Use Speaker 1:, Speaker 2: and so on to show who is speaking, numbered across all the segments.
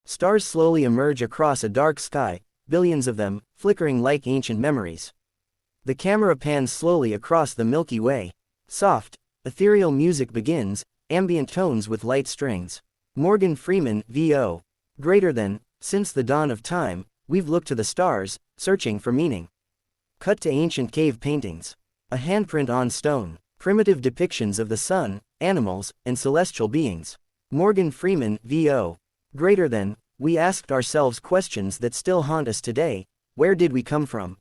Speaker 1: Stars slowly emerge across a dark sky, billions of them, flickering like ancient memories. The camera pans slowly across the Milky Way. Soft, ethereal music begins, ambient tones with light strings. Morgan Freeman, VO. Greater than, since the dawn of time, we've looked to the stars, searching for meaning. Cut to ancient cave paintings. A handprint on stone. Primitive depictions of the sun, animals, and celestial beings. Morgan Freeman, VO. Greater than, we asked ourselves questions that still haunt us today. Where did we come from?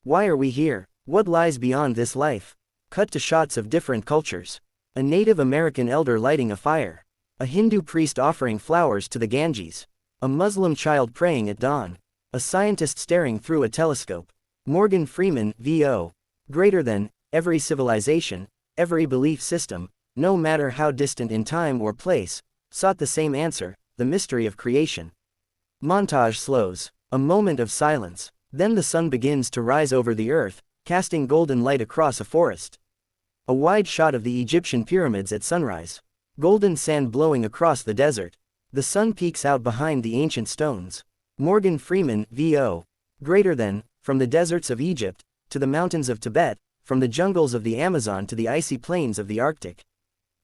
Speaker 1: Why are we here? What lies beyond this life? Cut to shots of different cultures. A Native American elder lighting a fire. A Hindu priest offering flowers to the Ganges. A Muslim child praying at dawn. A scientist staring through a telescope. Morgan Freeman, VO. Greater than, every civilization, every belief system, no matter how distant in time or place, sought the same answer, the mystery of creation. Montage slows. A moment of silence. Then the sun begins to rise over the earth, casting golden light across a forest. A wide shot of the Egyptian pyramids at sunrise. Golden sand blowing across the desert. The sun peeks out behind the ancient stones. Morgan Freeman, VO. Greater than, from the deserts of Egypt, to the mountains of Tibet, from the jungles of the Amazon to the icy plains of the Arctic.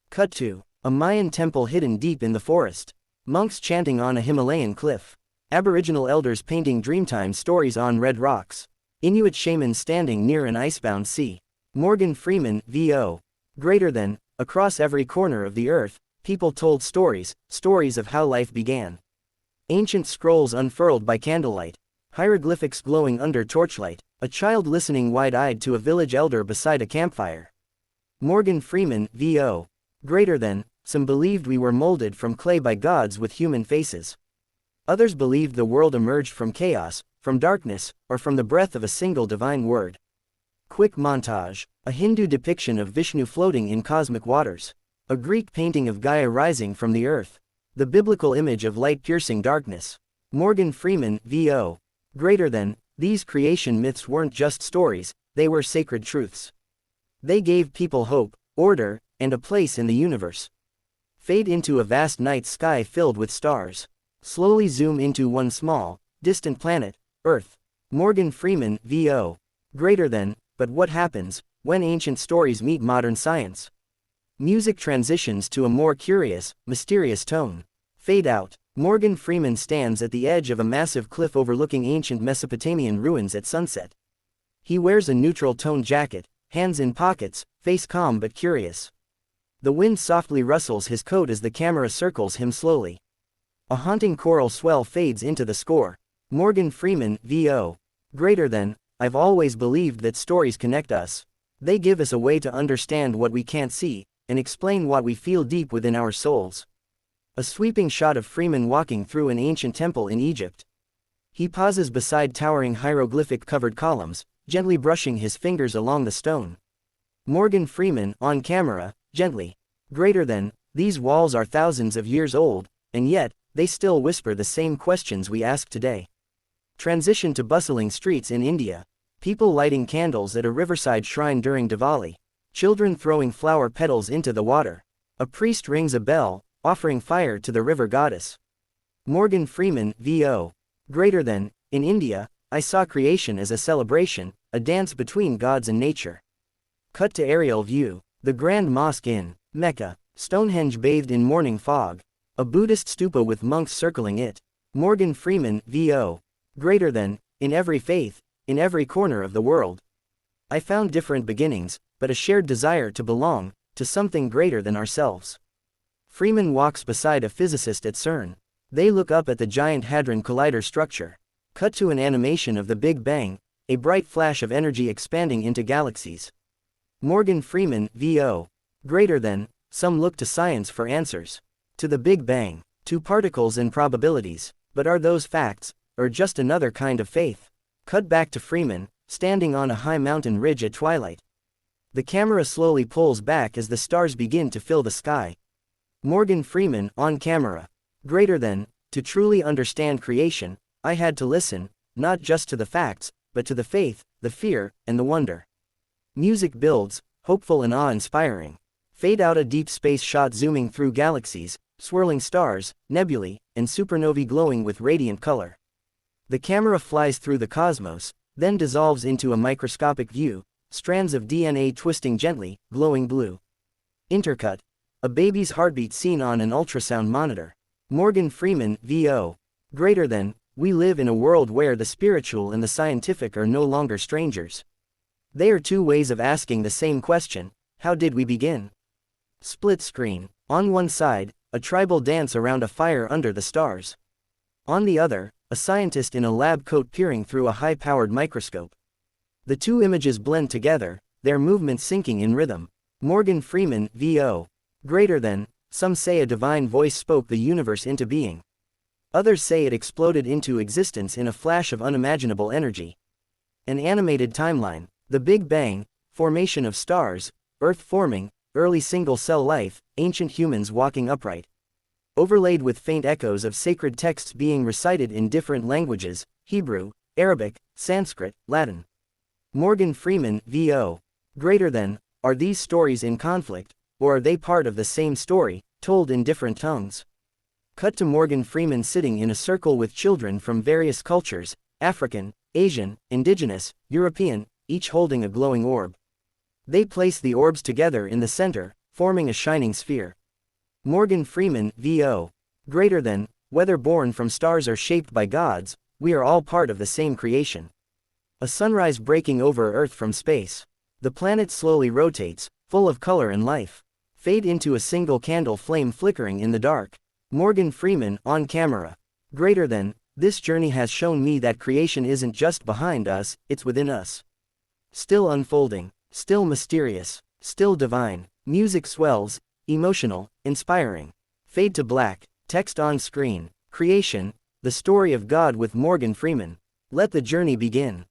Speaker 1: Cut to a Mayan temple hidden deep in the forest. Monks chanting on a Himalayan cliff. Aboriginal elders painting dreamtime stories on red rocks. Inuit shamans standing near an icebound sea. Morgan Freeman, VO. Greater than, across every corner of the earth, people told stories, stories of how life began. Ancient scrolls unfurled by candlelight. Hieroglyphics glowing under torchlight. A child listening wide-eyed to a village elder beside a campfire. Morgan Freeman, VO. Greater than, some believed we were molded from clay by gods with human faces. Others believed the world emerged from chaos, from darkness, or from the breath of a single divine word. Quick montage. A Hindu depiction of Vishnu floating in cosmic waters. A Greek painting of Gaia rising from the earth. The biblical image of light piercing darkness. Morgan Freeman, VO. Greater than, these creation myths weren't just stories, they were sacred truths. They gave people hope, order, and a place in the universe. Fade into a vast night sky filled with stars. Slowly zoom into one small, distant planet, Earth. Morgan Freeman, VO. Greater than, but what happens when ancient stories meet modern science? Music transitions to a more curious, mysterious tone. Fade out. Morgan Freeman stands at the edge of a massive cliff overlooking ancient Mesopotamian ruins at sunset. He wears a neutral-toned jacket, hands in pockets, face calm but curious. The wind softly rustles his coat as the camera circles him slowly. A haunting choral swell fades into the score. Morgan Freeman, VO. Greater than, I've always believed that stories connect us. They give us a way to understand what we can't see, and explain what we feel deep within our souls. A sweeping shot of Freeman walking through an ancient temple in Egypt. He pauses beside towering hieroglyphic-covered columns, gently brushing his fingers along the stone. Morgan Freeman, on camera, gently. Greater than, these walls are thousands of years old, and yet, they still whisper the same questions we ask today. Transition to bustling streets in India. People lighting candles at a riverside shrine during Diwali. Children throwing flower petals into the water. A priest rings a bell, offering fire to the river goddess. Morgan Freeman, VO. Greater than, in India, I saw creation as a celebration, a dance between gods and nature. Cut to aerial view. The Grand Mosque in Mecca. Stonehenge bathed in morning fog. A Buddhist stupa with monks circling it. Morgan Freeman, VO. Greater than, in every faith, in every corner of the world. I found different beginnings, but a shared desire to belong to something greater than ourselves. Freeman walks beside a physicist at CERN. They look up at the giant Hadron Collider structure. Cut to an animation of the Big Bang, a bright flash of energy expanding into galaxies. Morgan Freeman, VO. Greater than, some look to science for answers. To the Big Bang, to particles and probabilities, but are those facts, or just another kind of faith? Cut back to Freeman, standing on a high mountain ridge at twilight. The camera slowly pulls back as the stars begin to fill the sky. Morgan Freeman, on camera. Greater than, to truly understand creation, I had to listen, not just to the facts, but to the faith, the fear, and the wonder. Music builds, hopeful and awe-inspiring. Fade out. A deep space shot zooming through galaxies, swirling stars, nebulae, and supernovae glowing with radiant color. The camera flies through the cosmos, then dissolves into a microscopic view, strands of DNA twisting gently, glowing blue. Intercut. A baby's heartbeat seen on an ultrasound monitor. Morgan Freeman, VO. Greater than, we live in a world where the spiritual and the scientific are no longer strangers. They are two ways of asking the same question: how did we begin? Split screen. On one side, a tribal dance around a fire under the stars. On the other, a scientist in a lab coat peering through a high-powered microscope. The two images blend together, their movements syncing in rhythm. Morgan Freeman, VO. Greater than, some say a divine voice spoke the universe into being. Others say it exploded into existence in a flash of unimaginable energy. An animated timeline. The Big Bang, formation of stars, Earth forming, early single-cell life, ancient humans walking upright. Overlaid with faint echoes of sacred texts being recited in different languages: Hebrew, Arabic, Sanskrit, Latin. Morgan Freeman, VO. Greater than, are these stories in conflict, or are they part of the same story, told in different tongues? Cut to Morgan Freeman sitting in a circle with children from various cultures: African, Asian, Indigenous, European, each holding a glowing orb. They place the orbs together in the center, forming a shining sphere. Morgan Freeman, VO. Greater than, whether born from stars or shaped by gods, we are all part of the same creation. A sunrise breaking over Earth from space. The planet slowly rotates, full of color and life. Fade into a single candle flame flickering in the dark. Morgan Freeman, on camera. Greater than, this journey has shown me that creation isn't just behind us, it's within us. Still unfolding, still mysterious, still divine. Music swells, emotional, inspiring. Fade to black, text on screen. Creation, the story of God with Morgan Freeman. Let the journey begin.